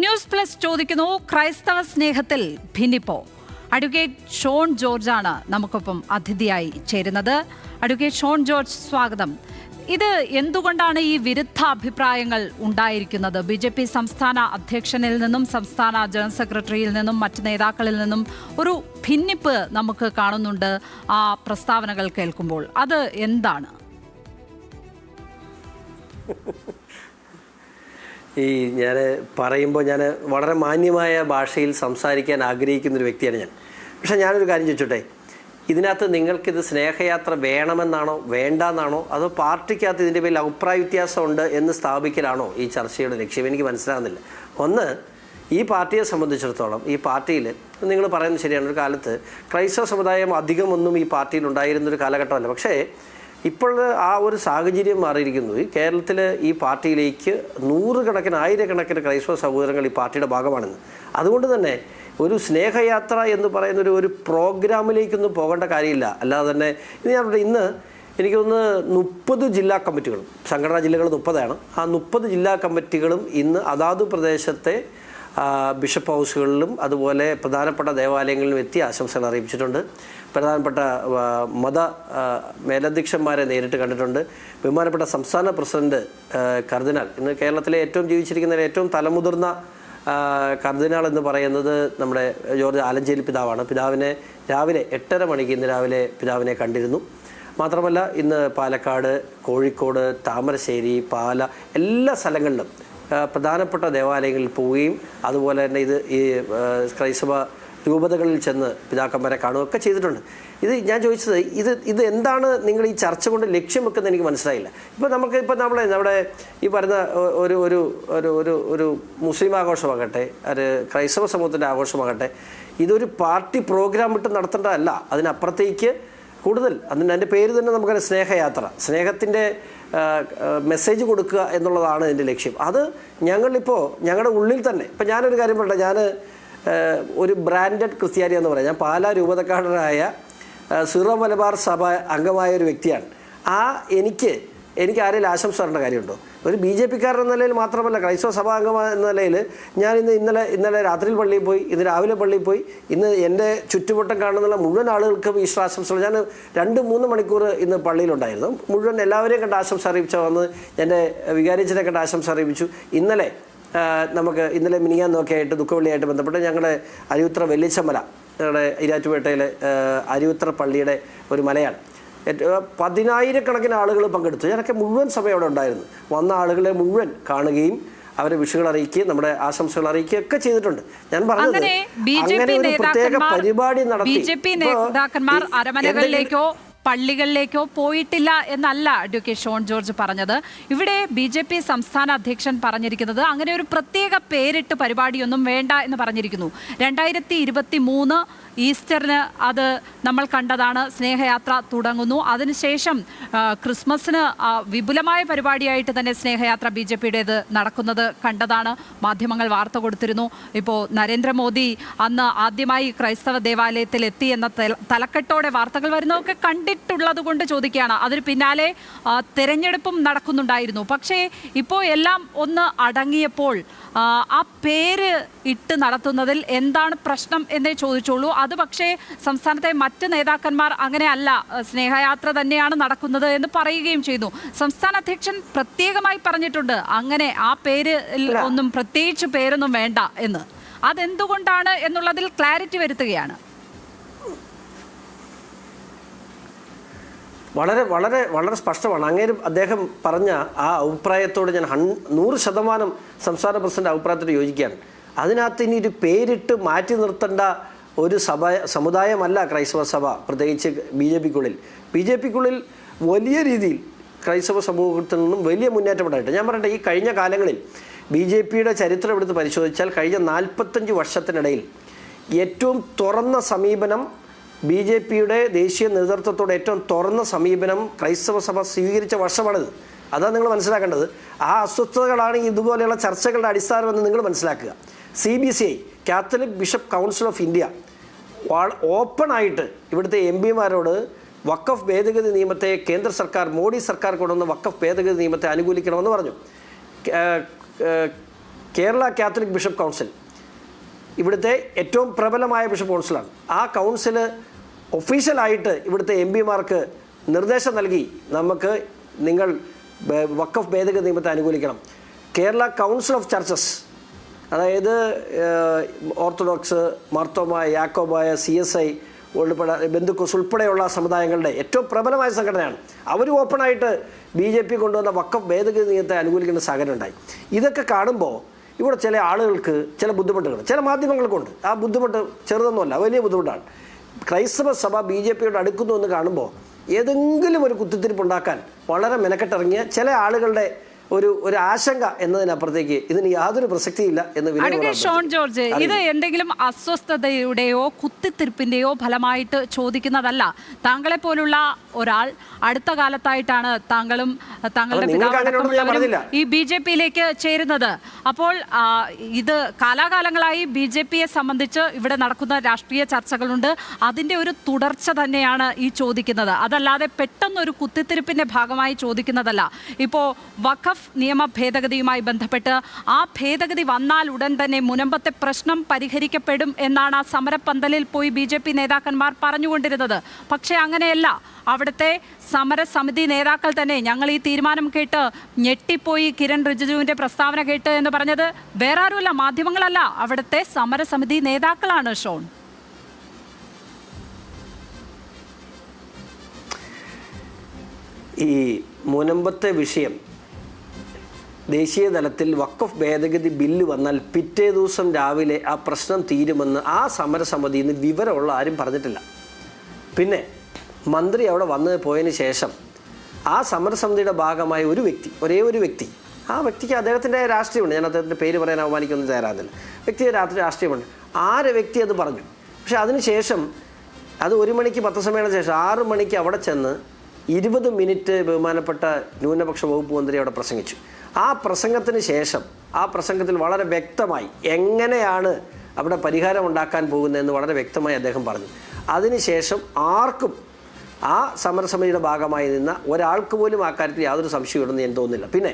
News plus ചോദിക്കുന്നു, ക്രൈസ്തവ സ്നേഹത്തിൽ ഭിന്നിപ്പോ? അഡ്വക്കേറ്റ് ഷോൺ ജോർജാണ് നമുക്കൊപ്പം അതിഥിയായി ചേരുന്നത്. അഡ്വക്കേറ്റ് ഷോൺ ജോർജ്, സ്വാഗതം. ഇത് എന്തുകൊണ്ടാണ് ഈ വിരുദ്ധ അഭിപ്രായങ്ങൾ ഉണ്ടായിരിക്കുന്നത്? BJP സംസ്ഥാന അധ്യക്ഷനിൽ നിന്നും സംസ്ഥാന ജനറൽ സെക്രട്ടറിയിൽ നിന്നും മറ്റ് നേതാക്കളിൽ നിന്നും ഒരു ഭിന്നിപ്പ് നമുക്ക് കാണുന്നുണ്ട് ആ പ്രസ്താവനകൾ കേൾക്കുമ്പോൾ. അത് എന്താണ്? ഞാൻ പറയുമ്പോൾ ഞാൻ വളരെ മാന്യമായ ഭാഷയിൽ സംസാരിക്കാൻ ആഗ്രഹിക്കുന്നൊരു വ്യക്തിയാണ് ഞാൻ. പക്ഷേ ഞാനൊരു കാര്യം ചോദിച്ചോട്ടെ, ഇതിനകത്ത് നിങ്ങൾക്കിത് സ്നേഹയാത്ര വേണമെന്നാണോ വേണ്ടെന്നാണോ, അതോ പാർട്ടിക്കകത്ത് ഇതിൻ്റെ പേരിൽ അഭിപ്രായ വ്യത്യാസമുണ്ട് എന്ന് സ്ഥാപിക്കലാണോ ഈ ചർച്ചയുടെ ലക്ഷ്യം? എനിക്ക് മനസ്സിലാകുന്നില്ല. ഒന്ന്, ഈ പാർട്ടിയെ സംബന്ധിച്ചിടത്തോളം ഈ പാർട്ടിയിൽ നിങ്ങൾ പറയുന്നത് ശരിയാണ്, ഒരു കാലത്ത് ക്രൈസ്തവ സമുദായം അധികമൊന്നും ഈ പാർട്ടിയിൽ ഉണ്ടായിരുന്നൊരു കാലഘട്ടമല്ല. പക്ഷേ ഇപ്പോൾ ആ ഒരു സാഹചര്യം മാറിയിരിക്കുന്നു. ഈ കേരളത്തിൽ ഈ പാർട്ടിയിലേക്ക് നൂറുകണക്കിന് ആയിരക്കണക്കിന് ക്രൈസ്തവ സഹോദരങ്ങൾ ഈ പാർട്ടിയുടെ ഭാഗമാണെന്ന്. അതുകൊണ്ട് തന്നെ ഒരു സ്നേഹയാത്ര എന്ന് പറയുന്ന ഒരു പ്രോഗ്രാമിലേക്കൊന്നും പോകേണ്ട കാര്യമില്ല. അല്ലാതെ തന്നെ ഇന്ന് എനിക്കൊന്ന് 30 ജില്ലാ കമ്മിറ്റികളും, സംഘടനാ ജില്ലകൾ 30ആണ്, ആ 30 ജില്ലാ കമ്മിറ്റികളും ഇന്ന് അതാത് പ്രദേശത്തെ ബിഷപ്പ് ഹൗസുകളിലും അതുപോലെ പ്രധാനപ്പെട്ട ദേവാലയങ്ങളിലും എത്തി ആശംസകൾ അറിയിച്ചിട്ടുണ്ട്. പ്രധാനപ്പെട്ട മത മേലധ്യക്ഷന്മാരെ നേരിട്ട് കണ്ടിട്ടുണ്ട്. ബഹുമാനപ്പെട്ട സംസ്ഥാന പ്രസിഡന്റ് കർദിനാൾ, ഇന്ന് കേരളത്തിലെ ഏറ്റവും ജീവിച്ചിരിക്കുന്ന ഏറ്റവും തലമുതിർന്ന കർദിനാൾ എന്ന് പറയുന്നത് നമ്മുടെ ജോർജ് ആലഞ്ചേരി പിതാവാണ്. പിതാവിനെ രാവിലെ 8:30 മണിക്ക് ഇന്ന് രാവിലെ പിതാവിനെ കണ്ടിരുന്നു. മാത്രമല്ല ഇന്ന് പാലക്കാട്, കോഴിക്കോട്, താമരശ്ശേരി, പാല എല്ലാ സ്ഥലങ്ങളിലും പ്രധാനപ്പെട്ട ദേവാലയങ്ങളിൽ പോവുകയും അതുപോലെ തന്നെ ഈ ക്രൈസ്തവ രൂപതകളിൽ ചെന്ന് പിതാക്കന്മാരെ കാണുകയൊക്കെ ചെയ്തിട്ടുണ്ട്. ഞാൻ ചോദിച്ചത് ഇത് എന്താണ് നിങ്ങൾ ഈ ചർച്ച കൊണ്ട് ലക്ഷ്യം വെക്കുന്നത് എനിക്ക് മനസ്സിലായില്ല. ഇപ്പോൾ നമ്മുടെ ഈ പറയുന്ന ഒരു ഒരു ഒരു ഒരു ഒരു മുസ്ലിം ആഘോഷമാകട്ടെ, ഒരു ക്രൈസ്തവ സമൂഹത്തിൻ്റെ ആഘോഷമാകട്ടെ, ഇതൊരു പാർട്ടി പ്രോഗ്രാം വിട്ട് നടത്തേണ്ടതല്ല. അതിനപ്പുറത്തേക്ക് കൂടുതൽ അതിൻ്റെ പേര് തന്നെ നമുക്കറിയാം, സ്നേഹയാത്ര, സ്നേഹത്തിൻ്റെ മെസ്സേജ് കൊടുക്കുക എന്നുള്ളതാണ് ഇതിൻ്റെ ലക്ഷ്യം. അത് ഞങ്ങളിപ്പോൾ ഞങ്ങളുടെ ഉള്ളിൽ തന്നെ, ഇപ്പം ഞാനൊരു കാര്യം പറയട്ടെ, ഞാൻ ഒരു ബ്രാൻഡഡ് ക്രിസ്ത്യാനി എന്ന് പറയാം. ഞാൻ പാലാ രൂപതക്കാരനായ സിറോ മലബാർ സഭ അംഗമായ ഒരു വ്യക്തിയാണ്. എനിക്ക് ആരെങ്കിലും ആശംസ തരേണ്ട കാര്യമുണ്ടോ? ഒരു BJP കാരൻ എന്ന നിലയിൽ മാത്രമല്ല, ക്രൈസ്തവ സഭാ അംഗം എന്ന നിലയിൽ ഞാൻ ഇന്നലെ രാത്രിയിൽ പള്ളിയിൽ പോയി, ഇന്ന് രാവിലെ പള്ളിയിൽ പോയി, ഇന്ന് എൻ്റെ ചുറ്റുവട്ടം കാണുന്ന മുഴുവൻ ആളുകൾക്കും ഈശ്വര ആശംസകൾ. ഞാൻ 2-3 മണിക്കൂർ ഇന്ന് പള്ളിയിലുണ്ടായിരുന്നു. മുഴുവൻ എല്ലാവരെയും കണ്ട് ആശംസ അറിയിച്ച വന്ന് എൻ്റെ വികാരിച്ചനെ കണ്ട് ആശംസ അറിയിച്ചു. ഇന്നലെ മിനിയാന്നൊക്കെ ആയിട്ട് ദുഃഖവെള്ളിയായിട്ട് ബന്ധപ്പെട്ട് ഞങ്ങളുടെ അരിയുത്ര വെല്ലിച്ചമല, ഞങ്ങളുടെ ഇരാറ്റുപേട്ടയിലെ അരിയുത്ര പള്ളിയുടെ ഒരു മലയാണ്. 10,000-കണക്കിന് ആളുകൾ പങ്കെടുത്തു. ഞാനൊക്കെ മുഴുവൻ സമയം അവിടെ ഉണ്ടായിരുന്നു. വന്ന ആളുകളെ മുഴുവൻ കാണുകയും അവരെ വിഷുകൾ അറിയിക്കുകയും നമ്മുടെ ആശംസകൾ അറിയിക്കുകയും ഒക്കെ ചെയ്തിട്ടുണ്ട്. ഞാൻ പറഞ്ഞത് അങ്ങനെ ഒരു പ്രത്യേക പരിപാടി നടത്തി അരമനകളിലേക്കോ പള്ളികളിലേക്കോ പോയിട്ടില്ല എന്നല്ല അഡ്വക്കേറ്റ് ഷോൺ ജോർജ് പറഞ്ഞത്. ഇവിടെ BJP സംസ്ഥാന അധ്യക്ഷൻ പറഞ്ഞിരിക്കുന്നത് അങ്ങനെ ഒരു പ്രത്യേക പേരിട്ട് പരിപാടിയൊന്നും വേണ്ട എന്ന് പറഞ്ഞിരിക്കുന്നു. 2023 ഈസ്റ്ററിന് അത് നമ്മൾ കണ്ടതാണ്. സ്നേഹയാത്ര തുടങ്ങുന്നു. അതിനുശേഷം ക്രിസ്മസിന് വിപുലമായ പരിപാടിയായിട്ട് തന്നെ സ്നേഹയാത്ര BJPയുടേത് നടക്കുന്നത് കണ്ടതാണ്. മാധ്യമങ്ങൾ വാർത്ത കൊടുത്തിരുന്നു. ഇപ്പോൾ നരേന്ദ്രമോദി അന്ന് ആദ്യമായി ക്രൈസ്തവ ദേവാലയത്തിൽ എത്തി എന്ന തലക്കെട്ടോടെ വാർത്തകൾ വരുന്നതൊക്കെ കണ്ടിട്ടുള്ളത് കൊണ്ട് ചോദിക്കുകയാണ്. അതിന് പിന്നാലെ തെരഞ്ഞെടുപ്പും നടക്കുന്നുണ്ടായിരുന്നു. പക്ഷേ ഇപ്പോൾ എല്ലാം ഒന്ന് അടങ്ങിയപ്പോൾ ആ പേര് ഇട്ട് നടത്തുന്നതിൽ എന്താണ് പ്രശ്നം എന്നേ ചോദിച്ചോളൂ. അത് പക്ഷേ സംസ്ഥാനത്തെ മറ്റ് നേതാക്കന്മാർ അങ്ങനെയല്ല, സ്നേഹയാത്ര തന്നെയാണ് നടക്കുന്നത് എന്ന് പറയുകയും ചെയ്തു. സംസ്ഥാന അധ്യക്ഷൻ പ്രത്യേകമായി പറഞ്ഞിട്ടുണ്ട് അങ്ങനെ ആ പേര് ഒന്നും പ്രത്യേകിച്ച് പേരൊന്നും വേണ്ട എന്ന്. അതെന്തുകൊണ്ടാണ് എന്നുള്ളതിൽ ക്ലാരിറ്റി വരുത്തുകയാണ്. വളരെ വളരെ വളരെ സ്പഷ്ടമാണ്. അദ്ദേഹം പറഞ്ഞ ആ അഭിപ്രായത്തോട് ഞാൻ 100% സംസ്ഥാന പ്രസിഡന്റ് അഭിപ്രായത്തോട് യോജിക്കുകയാണ്. അതിനകത്ത് ഇനി ഒരു പേരിട്ട് മാറ്റി നിർത്തേണ്ട ഒരു സമുദായമല്ല ക്രൈസ്തവ സഭ, പ്രത്യേകിച്ച് BJPക്കുള്ളിൽ വലിയ രീതിയിൽ ക്രൈസ്തവ സമൂഹത്തിൽ നിന്നും വലിയ മുന്നേറ്റമുണ്ടായിട്ട്. ഞാൻ പറയട്ടെ, ഈ കഴിഞ്ഞ കാലങ്ങളിൽ BJPയുടെ ചരിത്രം എടുത്ത് പരിശോധിച്ചാൽ കഴിഞ്ഞ 45 വർഷത്തിനിടയിൽ ഏറ്റവും തുറന്ന സമീപനം BJPയുടെ ദേശീയ നേതൃത്വത്തോടെ ഏറ്റവും തുറന്ന സമീപനം ക്രൈസ്തവ സഭ സ്വീകരിച്ച വർഷമാണിത്. അതാണ് നിങ്ങൾ മനസ്സിലാക്കേണ്ടത്. ആ അസ്വസ്ഥതകളാണ് ഇതുപോലെയുള്ള ചർച്ചകളുടെ അടിസ്ഥാനമെന്ന് നിങ്ങൾ മനസ്സിലാക്കുക. CBCI, Catholic bishop council of India, ഓപ്പണായിട്ട് ഇവിടുത്തെ MPമാരോട് വഖഫ് ഭേദഗതി നിയമത്തെ കേന്ദ്ര സർക്കാർ, മോഡി സർക്കാർ കൊണ്ടുവന്ന വഖഫ് ഭേദഗതി നിയമത്തെ അനുകൂലിക്കണമെന്ന് പറഞ്ഞു. കേരള കാത്തലിക് ബിഷപ്പ് കൗൺസിൽ ഇവിടുത്തെ ഏറ്റവും പ്രബലമായ ബിഷപ്പ് കൗൺസിലാണ്. ആ കൗൺസിൽ ഒഫീഷ്യലായിട്ട് ഇവിടുത്തെ MP-മാർക്ക് നിർദ്ദേശം നൽകി, നിങ്ങൾ വഖഫ് ഭേദഗതി നിയമത്തെ അനുകൂലിക്കണം. കേരള കൗൺസിൽ ഓഫ് ചർച്ചസ്, അതായത് ഓർത്തഡോക്സ്, മാർത്തോമായ, യാക്കോബായ, CSI ഉൾപ്പെടെ ബന്ധുക്കോസ് ഉൾപ്പെടെയുള്ള സമുദായങ്ങളുടെ ഏറ്റവും പ്രബലമായ സംഘടനയാണ്. അവർ ഓപ്പണായിട്ട് BJP കൊണ്ടുവന്ന വഖഫ് ഭേദഗതി നിയമത്തെ അനുകൂലിക്കുന്ന സാഹചര്യം ഉണ്ടായി. ഇതൊക്കെ കാണുമ്പോൾ ഇവിടെ ചില ആളുകൾക്ക് ചില ബുദ്ധിമുട്ടുകൾ ചില മാധ്യമങ്ങൾക്കുണ്ട്. ആ ബുദ്ധിമുട്ട് ചെറുതൊന്നുമല്ല, വലിയ ബുദ്ധിമുട്ടാണ്. ക്രൈസ്തവ സഭ BJPയോട് അടുക്കുന്നു എന്ന് കാണുമ്പോൾ ഏതെങ്കിലും ഒരു കുത്തിത്തിരിപ്പുണ്ടാക്കാൻ വളരെ മെനക്കെട്ടിറങ്ങിയ ചില ആളുകളുടെ ഒരു ആശങ്ക എന്നതിനപ്പുറത്തേക്ക് ഇതിന് യാതൊരു പ്രസക്തിയില്ല എന്ന് ഷോൺ ജോർജ്, ഇത് എന്തെങ്കിലും അസ്വസ്ഥതയുടെയോ കുത്തിത്തിരിപ്പിന്റെയോ ഫലമായിട്ട് ചോദിക്കുന്നതല്ല. താങ്കളെ പോലുള്ള ഒരാൾ അടുത്ത കാലത്തായിട്ടാണ് താങ്കളും താങ്കളുടെ പിതാവടക്കമുള്ളവരും ഈ BJPയിലേക്ക് ചേരുന്നത്. അപ്പോൾ ഇത് കാലാകാലങ്ങളായി BJPയെ സംബന്ധിച്ച് ഇവിടെ നടക്കുന്ന രാഷ്ട്രീയ ചർച്ചകളുണ്ട്. അതിന്റെ ഒരു തുടർച്ച തന്നെയാണ് ഈ ചോദിക്കുന്നത്. അതല്ലാതെ പെട്ടെന്നൊരു കുത്തിത്തിരിപ്പിന്റെ ഭാഗമായി ചോദിക്കുന്നതല്ല. ഇപ്പോൾ വഖഫ് നിയമ ഭേദഗതിയുമായി ബന്ധപ്പെട്ട് ആ ഭേദഗതി വന്നാൽ ഉടൻ തന്നെ മുനമ്പത്തെ പ്രശ്നം പരിഹരിക്കപ്പെടും എന്നാണ് ആ സമരപ്പന്തലിൽ പോയി BJP നേതാക്കന്മാർ പറഞ്ഞുകൊണ്ടിരുന്നത്. പക്ഷേ അങ്ങനെയല്ല. അവിടുത്തെ സമരസമിതി നേതാക്കൾ തന്നെ ഞങ്ങൾ ഈ തീരുമാനം കേട്ട് ഞെട്ടിപ്പോയി, കിരൺ റിജിജുവിൻ്റെ പ്രസ്താവന കേട്ട് എന്ന് പറഞ്ഞത് വേറെ ആരുമല്ല, മാധ്യമങ്ങളല്ല, അവിടുത്തെ സമരസമിതി നേതാക്കളാണ്. ഷോൺ, ഈ മുനമ്പത്തെ വിഷയം ദേശീയ തലത്തിൽ വഖഫ് ഭേദഗതി ബില്ല് വന്നാൽ പിറ്റേ ദിവസം രാവിലെ ആ പ്രശ്നം തീരുമെന്ന് ആ സമരസമിതിയിൽ നിന്ന് വിവരമുള്ള ആരും പറഞ്ഞിട്ടില്ല. പിന്നെ മന്ത്രി അവിടെ വന്ന് പോയതിന് ശേഷം ആ സമരസമിതിയുടെ ഭാഗമായ ഒരേ ഒരു വ്യക്തി, ആ വ്യക്തിക്ക് അദ്ദേഹത്തിൻ്റെ രാഷ്ട്രീയമുണ്ട്, ഞാൻ അദ്ദേഹത്തിൻ്റെ പേര് പറയാൻ അവമാനിക്കൊന്നും തയ്യാറാകുന്നില്ല, വ്യക്തിയുടെ രാഷ്ട്രീയമുണ്ട്. വ്യക്തി അത് പറഞ്ഞു. പക്ഷെ അതിനുശേഷം അത് 1 മണിക്ക് പത്രസമ്മേളനത്തിന് ശേഷം 6 മണിക്ക് അവിടെ ചെന്ന് 20 മിനിറ്റ് ബഹുമാനപ്പെട്ട ന്യൂനപക്ഷ വകുപ്പ് മന്ത്രി അവിടെ പ്രസംഗിച്ചു. ആ പ്രസംഗത്തിന് ശേഷം ആ പ്രസംഗത്തിൽ വളരെ വ്യക്തമായി എങ്ങനെയാണ് അവിടെ പരിഹാരം ഉണ്ടാക്കാൻ പോകുന്നതെന്ന് വളരെ വ്യക്തമായി അദ്ദേഹം പറഞ്ഞു. അതിനുശേഷം ആർക്കും ആ സമരസമിതിയുടെ ഭാഗമായി നിന്ന ഒരാൾക്ക് പോലും ആ കാര്യത്തിൽ യാതൊരു സംശയമുണ്ടെന്ന് ഞാൻ തോന്നുന്നില്ല. പിന്നെ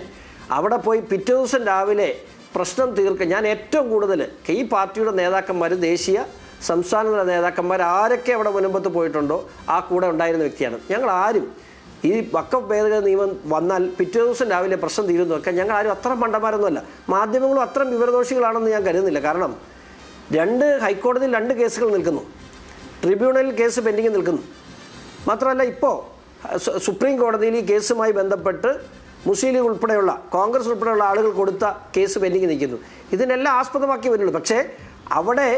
അവിടെ പോയി പിറ്റേ ദിവസം രാവിലെ പ്രശ്നം തീർക്കാൻ ഞാൻ ഏറ്റവും കൂടുതൽ ഈ പാർട്ടിയുടെ നേതാക്കന്മാർ, ദേശീയ സംസ്ഥാന നേതാക്കന്മാർ ആരൊക്കെ അവിടെ മുൻപത്ത് പോയിട്ടുണ്ടോ ആ കൂടെ ഉണ്ടായിരുന്ന വ്യക്തിയാണ്. ഞങ്ങൾ ആരും ഈ വഖഫ് ഭേദഗതി നിയമം വന്നാൽ പിറ്റേ ദിവസം രാവിലെ പ്രശ്നം തീരുന്നു വെക്കാൻ ഞങ്ങൾ ആരും അത്ര മണ്ടന്മാരൊന്നുമല്ല. മാധ്യമങ്ങളും അത്ര വിവരദോഷികളാണെന്ന് ഞാൻ കരുതുന്നില്ല. കാരണം ഹൈക്കോടതിയിൽ 2 കേസുകൾ നിൽക്കുന്നു, ട്രിബ്യൂണലിൽ കേസ് പെൻഡിങ് നിൽക്കുന്നു. മാത്രമല്ല ഇപ്പോൾ സുപ്രീം കോടതിയിൽ ഈ കേസുമായി ബന്ധപ്പെട്ട് മുസ്ലിം ലീഗ് ഉൾപ്പെടെയുള്ള, കോൺഗ്രസ് ഉൾപ്പെടെയുള്ള ആളുകൾ കൊടുത്ത കേസ് പെൻഡിങ് നിൽക്കുന്നു. ഇതിനെല്ലാം ആസ്പദമാക്കി വരുന്നുള്ളൂ. പക്ഷേ അവിടെ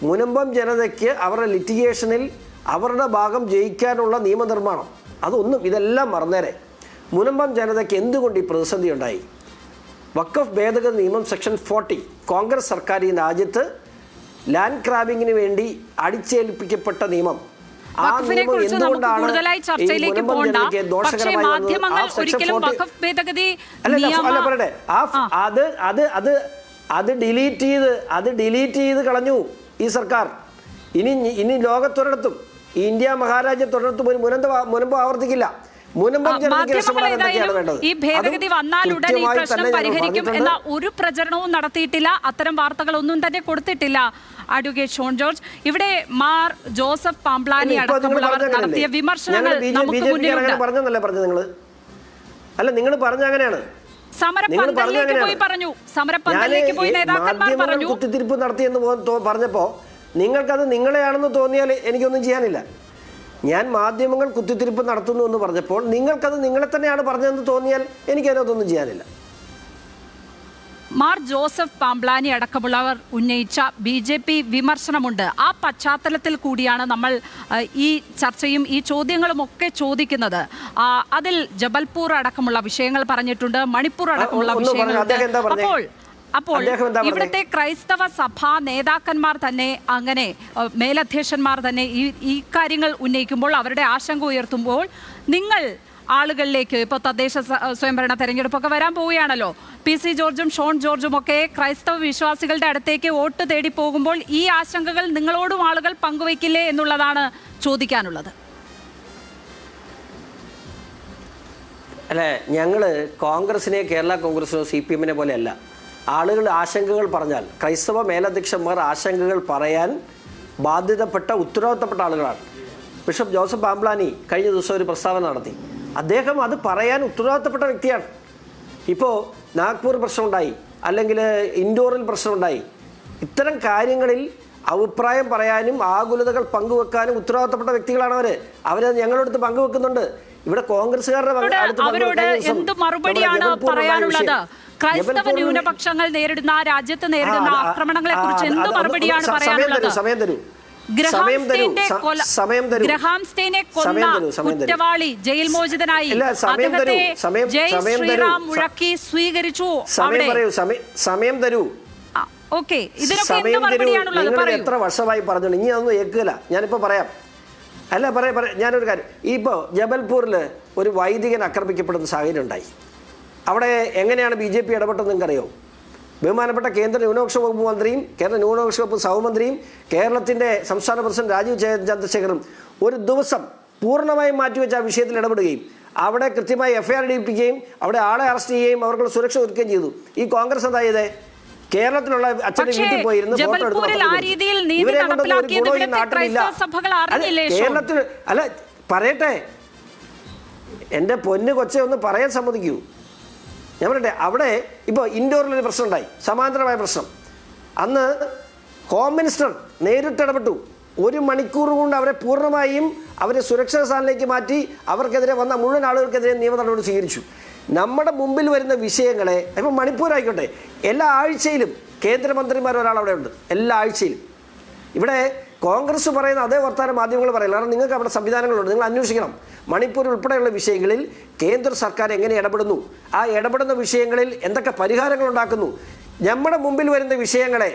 മുനമ്പം ജനതയ്ക്ക് അവരുടെ ലിറ്റിഗേഷനിൽ അവരുടെ ഭാഗം ജയിക്കാനുള്ള നിയമനിർമ്മാണം ഇതെല്ലാം മറന്നേരെ മുനമ്പം ജനതയ്ക്ക് എന്തുകൊണ്ട് ഈ പ്രതിസന്ധി ഉണ്ടായി? വഖഫ് ഭേദഗതി നിയമം സെക്ഷൻ 40 കോൺഗ്രസ് സർക്കാർ ഈ രാജ്യത്ത് ലാൻഡ് ക്രാബിങ്ങിന് വേണ്ടി അടിച്ചേൽപ്പിക്കപ്പെട്ട നിയമം. ആ നിയമം എന്തുകൊണ്ടാണ് അത് ഡിലീറ്റ് ചെയ്ത് കളഞ്ഞു ഈ സർക്കാർ. ഇനി ലോകത്തൊരിടത്തും ഇന്ത്യ മഹാരാജ്യത്തൊരിടത്തും ഒരു മുനമ്പ് ആവർത്തിക്കില്ല. ഈ ഭേദഗതി വന്നാൽ ഉടൻ ഈ പ്രശ്നം പരിഹരിക്കും എന്ന ഒരു പ്രചരണവും നടത്തിയിട്ടില്ല. അത്തരം വാർത്തകളൊന്നും തന്നെ കൊടുത്തിട്ടില്ല. അഡ്വക്കേറ്റ് ഷോൺ ജോർജ്, ഇവിടെ മാർ ജോസഫ് പാംപ്ലാനി അടക്കമുള്ളവർ നടത്തിയ വിമർശനങ്ങൾ നമുക്ക് മുന്നിലുണ്ട്. നിങ്ങൾ പറഞ്ഞ അങ്ങനെയാണ്, സമരപ്പന്തലിലേക്ക് പോയി പറഞ്ഞു, സമരപ്പന്തലിലേക്ക് പോയി നേതാക്കന്മാർ പറഞ്ഞു. കുത്തിത്തിരിപ്പ് നടത്തിയെന്ന് പറഞ്ഞപ്പോ നിങ്ങൾക്കത് നിങ്ങളെയാണെന്ന് തോന്നിയാൽ എനിക്കൊന്നും ചെയ്യാനില്ല. ഞാൻ മാധ്യമങ്ങൾ കുത്തിത്തിരിപ്പ് നടത്തുന്നു എന്ന് പറഞ്ഞപ്പോൾ നിങ്ങൾക്കത് നിങ്ങളെ തന്നെയാണ് പറഞ്ഞതെന്ന് തോന്നിയാൽ എനിക്കതിനകത്തൊന്നും ചെയ്യാനില്ല. മാർ ജോസഫ് പാംപ്ലാനി അടക്കമുള്ളവർ ഉന്നയിച്ച BJP വിമർശനമുണ്ട്. ആ പശ്ചാത്തലത്തിൽ കൂടിയാണ് നമ്മൾ ഈ ചർച്ചയും ഈ ചോദ്യങ്ങളും ഒക്കെ ചോദിക്കുന്നത്. അതിൽ ജബൽപൂർ അടക്കമുള്ള വിഷയങ്ങൾ പറഞ്ഞിട്ടുണ്ട്, മണിപ്പൂർ അടക്കമുള്ള വിഷയങ്ങളുണ്ട്. അപ്പോൾ ഇവിടുത്തെ ക്രൈസ്തവ സഭാ നേതാക്കന്മാർ തന്നെ, അങ്ങനെ മേലധ്യക്ഷന്മാർ തന്നെ ഈ കാര്യങ്ങൾ ഉന്നയിക്കുമ്പോൾ, അവരുടെ ആശങ്ക ഉയർത്തുമ്പോൾ, നിങ്ങൾ ആളുകളിലേക്ക് ഇപ്പോൾ തദ്ദേശ സ്വയംഭരണ തെരഞ്ഞെടുപ്പൊക്കെ വരാൻ പോവുകയാണല്ലോ, PC ജോർജും ഷോൺ ജോർജും ഒക്കെ ക്രൈസ്തവ വിശ്വാസികളുടെ അടുത്തേക്ക് വോട്ട് തേടി പോകുമ്പോൾ ഈ ആശങ്കകൾ നിങ്ങളോടും ആളുകൾ പങ്കുവയ്ക്കില്ലേ എന്നുള്ളതാണ് ചോദിക്കാനുള്ളത്. അല്ലേ, ഞങ്ങൾ കോൺഗ്രസിനെ, കേരള കോൺഗ്രസിനോ CPM-നെ പോലെയല്ല. ആളുകൾ ആശങ്കകൾ പറഞ്ഞാൽ ക്രൈസ്തവ മേലധ്യക്ഷന്മാർ ആശങ്കകൾ പറയാൻ ബാധ്യതപ്പെട്ട ഉത്തരവാദിത്തപ്പെട്ട ആളുകളാണ്. ബിഷപ്പ് ജോസഫ് പാംപ്ലാനി കഴിഞ്ഞ ദിവസം ഒരു പ്രസ്താവന നടത്തി. അദ്ദേഹം അത് പറയാൻ ഉത്തരവാദിത്തപ്പെട്ട വ്യക്തിയാണ്. ഇപ്പോൾ നാഗ്പൂർ പ്രശ്നമുണ്ടായി, അല്ലെങ്കിൽ ഇൻഡോറിൽ പ്രശ്നമുണ്ടായി. ഇത്തരം കാര്യങ്ങളിൽ അഭിപ്രായം പറയാനും ആകുലതകൾ പങ്കുവെക്കാനും ഉത്തരവാദിത്തപ്പെട്ട വ്യക്തികളാണ് അവരത് ഞങ്ങളടുത്ത് പങ്കുവെക്കുന്നുണ്ട്. ഇവിടെ കോൺഗ്രസ്സുകാരുടെ അവരോട് എന്ത് മറുപടിയാണ് പറയാനുള്ളത്? ക്രൈസ്തവ ന്യൂനപക്ഷങ്ങൾ നേരിടുന്ന, രാജ്യത്ത് നേരിടുന്ന ആക്രമണങ്ങളെ കുറിച്ച് എന്ത് മറുപടിയാണ് പറയാനുള്ളത്? ഗ്രഹാം സ്റ്റെയിനെ കൊന്ന കുറ്റവാളി ജയിൽ മോചിതനായി, അദ്ദേഹത്തെ ജയ് ശ്രീറാം മുഴക്കി സ്വീകരിച്ചു. സമയം തരൂ. ഓക്കെ, ഇതിനൊക്കെ എന്ത് മറുപടിയാണുള്ളത്? നിങ്ങൾ എത്ര വർഷമായി പറഞ്ഞു, ഇനി അതൊന്നും ഏൽക്കില്ല. ഞാനിപ്പോൾ പറയാം. അല്ല പറയാം. ഞാനൊരു കാര്യം, ഇപ്പോൾ ജബൽപൂരിൽ ഒരു വൈദികൻ ആക്രമിക്കപ്പെടുന്ന സാഹചര്യം ഉണ്ടായി. അവിടെ എങ്ങനെയാണ് BJP ഇടപെട്ടത് നിങ്ങൾക്കറിയോ? ബഹുമാനപ്പെട്ട കേന്ദ്ര ന്യൂനപക്ഷ വകുപ്പ് മന്ത്രിയും കേന്ദ്ര ന്യൂനപക്ഷ വകുപ്പ് സഹമന്ത്രിയും കേരളത്തിൻ്റെ സംസ്ഥാന പ്രസിഡന്റ് രാജീവ് ചന്ദ്രശേഖറും ഒരു ദിവസം പൂർണ്ണമായും മാറ്റിവെച്ച ആ വിഷയത്തിൽ ഇടപെടുകയും അവിടെ കൃത്യമായി FIR ഇടിപ്പിക്കുകയും അവിടെ ആളെ അറസ്റ്റ് ചെയ്യുകയും അവർക്കുള്ള സുരക്ഷ ഒരുക്കുകയും ചെയ്തു. ഈ കോൺഗ്രസ് എന്തായത്? കേരളത്തിലുള്ള അച്ഛൻ്റെ വീട്ടിൽ പോയിരുന്നു ഫോട്ടോ എടുത്ത് കേരളത്തിൽ അല്ല പറയട്ടെ, എൻ്റെ പൊന്ന് കൊച്ചെ ഒന്ന് പറയാൻ സമ്മതിക്കൂ. ഞാൻ പറയട്ടെ, അവിടെ ഇപ്പോൾ ഇൻഡോറിലൊരു പ്രശ്നം ഉണ്ടായി, സമാന്തരമായ പ്രശ്നം. അന്ന് ഹോം മിനിസ്റ്റർ നേരിട്ട് ഇടപെട്ടു. 1 മണിക്കൂർ കൊണ്ട് അവരെ പൂർണ്ണമായും അവരെ സുരക്ഷിത സ്ഥാനത്തേക്ക് മാറ്റി അവർക്കെതിരെ വന്ന മുഴുവൻ ആളുകൾക്കെതിരെ നിയമ നടപടി സ്വീകരിച്ചു. നമ്മുടെ മുമ്പിൽ വരുന്ന വിഷയങ്ങളെ, ഇപ്പം മണിപ്പൂർ ആയിക്കോട്ടെ, എല്ലാ ആഴ്ചയിലും കേന്ദ്രമന്ത്രിമാർ ഒരാളവിടെ ഉണ്ട്. എല്ലാ ആഴ്ചയിലും ഇവിടെ കോൺഗ്രസ് പറയുന്ന അതേ വർത്തമാനം മാധ്യമങ്ങൾ പറയില്ല. കാരണം നിങ്ങൾക്ക് അവിടെ സംവിധാനങ്ങളുണ്ട്, നിങ്ങൾ അന്വേഷിക്കണം. മണിപ്പൂർ ഉൾപ്പെടെയുള്ള വിഷയങ്ങളിൽ കേന്ദ്ര സർക്കാർ എങ്ങനെ ഇടപെടുന്നു, ആ ഇടപെടുന്ന വിഷയങ്ങളിൽ എന്തൊക്കെ പരിഹാരങ്ങൾ ഉണ്ടാക്കുന്നു. നമ്മുടെ മുമ്പിൽ വരുന്ന വിഷയങ്ങളെ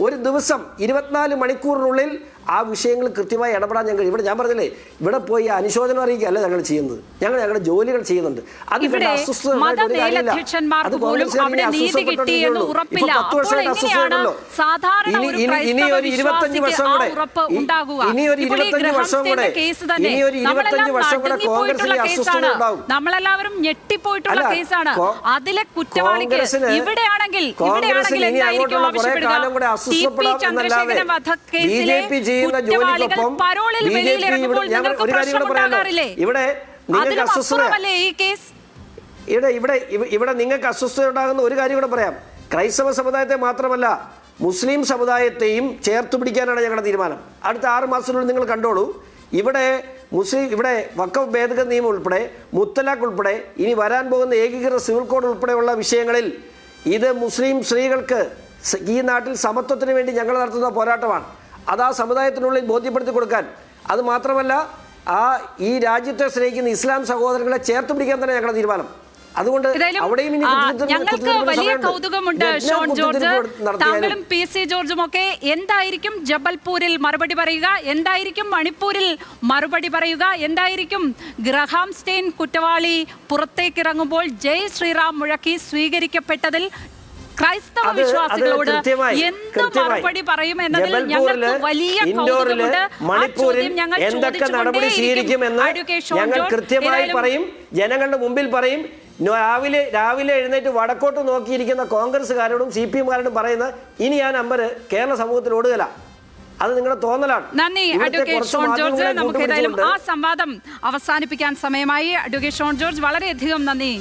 ഒരു ദിവസം 24 മണിക്കൂറിനുള്ളിൽ ആ വിഷയങ്ങൾ കൃത്യമായി ഇടപെടാൻ ഞങ്ങൾ ഇവിടെ, ഞാൻ പറഞ്ഞില്ലേ, ഇവിടെ പോയി അനുശോചനം അറിയിക്കുകയല്ല ഞങ്ങൾ ചെയ്യുന്നത്. ഞങ്ങളുടെ ജോലികൾ ചെയ്യുന്നുണ്ട്. അത് ഇവിടെ മതമേലധ്യക്ഷന്മാർക്ക് പോലും അവിടെ നീതി കിട്ടിയെന്ന് ഉറപ്പില്ല. അപ്പോൾ എങ്ങനെയാണ് സാധാരണ ഒരു ക്രൈസ്തവ വിശ്വാസിക്ക് ആ ഉറപ്പ് ഉണ്ടാകുക? ഇപ്പോൾ ഈ ഗ്രഹാം സ്റ്റെയിന്റെ കേസ് തന്നെ നമ്മളെല്ലാവരും ഞെട്ടിപ്പോയിട്ടുള്ള കേസാണ്. അതിലെ കുറ്റവാളിക്ക് ഇവിടെയാണെങ്കിൽ എന്തായിരിക്കും ആവശ്യപ്പെടുക? TP ചന്ദ്രശേഖരൻ വധക്കേസിലെ കുറ്റവാളികൾ പരോളിൽ വെളിയിലിറങ്ങുമ്പോൾ നിങ്ങൾക്ക് പ്രശ്നമുണ്ടാകാറില്ലേ? അതിനപ്പുറമല്ലേ ഈ കേസ്? ഇവിടെ നിങ്ങൾക്ക് അസ്വസ്ഥത ഉണ്ടാകുന്ന ഒരു കാര്യം കൂടെ പറയാം. ക്രൈസ്തവ സമുദായത്തെ മാത്രമല്ല, മുസ്ലിം സമുദായത്തെയും ചേർത്ത് പിടിക്കാനാണ് ഞങ്ങളുടെ തീരുമാനം. അടുത്ത 6 മാസത്തിനുള്ളിൽ നിങ്ങൾ കണ്ടോളൂ. ഇവിടെ വഖഫ് ഭേദഗതി നിയമം ഉൾപ്പെടെ, മുത്തലാഖ് ഉൾപ്പെടെ, ഇനി വരാൻ പോകുന്ന ഏകീകൃത സിവിൽ കോഡ് ഉൾപ്പെടെയുള്ള വിഷയങ്ങളിൽ ഇത് മുസ്ലിം സ്ത്രീകൾക്ക് ഈ നാട്ടിൽ സമത്വത്തിന് വേണ്ടി ഞങ്ങൾ നടത്തുന്ന പോരാട്ടമാണ്. അത് ആ സമുദായത്തിനുള്ളിൽ ബോധ്യപ്പെടുത്തി കൊടുക്കാൻ, അത് മാത്രമല്ല ഈ രാജ്യത്തെ സ്നേഹിക്കുന്ന ഇസ്ലാം സഹോദരങ്ങളെ ചേർത്ത് പിടിക്കാൻ തന്നെ ഞങ്ങളുടെ തീരുമാനം. അതുകൊണ്ട് അവിടെയും ഞങ്ങൾക്ക് വലിയ കൗതുകമുണ്ട്. ഷോൺ ജോർജ്, താങ്കളും PC ജോർജും ഒക്കെ എന്തായിരിക്കും ജബൽപൂരിൽ മറുപടി പറയുക? എന്തായിരിക്കും മണിപ്പൂരിൽ മറുപടി പറയുക? എന്തായിരിക്കും ഗ്രഹാം സ്റ്റെയിൻ കുറ്റവാളി പുറത്തേക്കിറങ്ങുമ്പോൾ ജയ് ശ്രീറാം മുഴക്കി സ്വീകരിക്കപ്പെട്ടതിൽ ക്രൈസ്തവ വിശ്വാസികളോട് എന്ത് മറുപടി പറയും എന്നതിൽ ഞങ്ങൾക്ക് വലിയ കൗതുകമുണ്ട്. മണിപ്പൂരിൽ എന്തൊക്കെ നടപടി സ്വീകരിക്കുമെന്ന് ഞങ്ങൾ കൃത്യമായി പറയും, ജനങ്ങളുടെ മുമ്പിൽ പറയും. രാവിലെ എഴുന്നേറ്റ് വടക്കോട്ട് നോക്കിയിരിക്കുന്ന കോൺഗ്രസ്സുകാരോടും CPM-കാരോടും പറയുന്ന ഇനി ആ നമ്പർ കേരള സമൂഹത്തിൽ ഓടുകയില്ല. അത് നിങ്ങളുടെ തോന്നലാണ്. നന്ദി അഡ്വക്കേറ്റ് ഷോൺ ജോർജ്. നമുക്ക് ഏതായാലും ആ സംവാദം അവസാനിപ്പിക്കാൻ സമയമായി. അഡ്വക്കേറ്റ് ഷോൺ ജോർജ്, വളരെയധികം നന്ദി.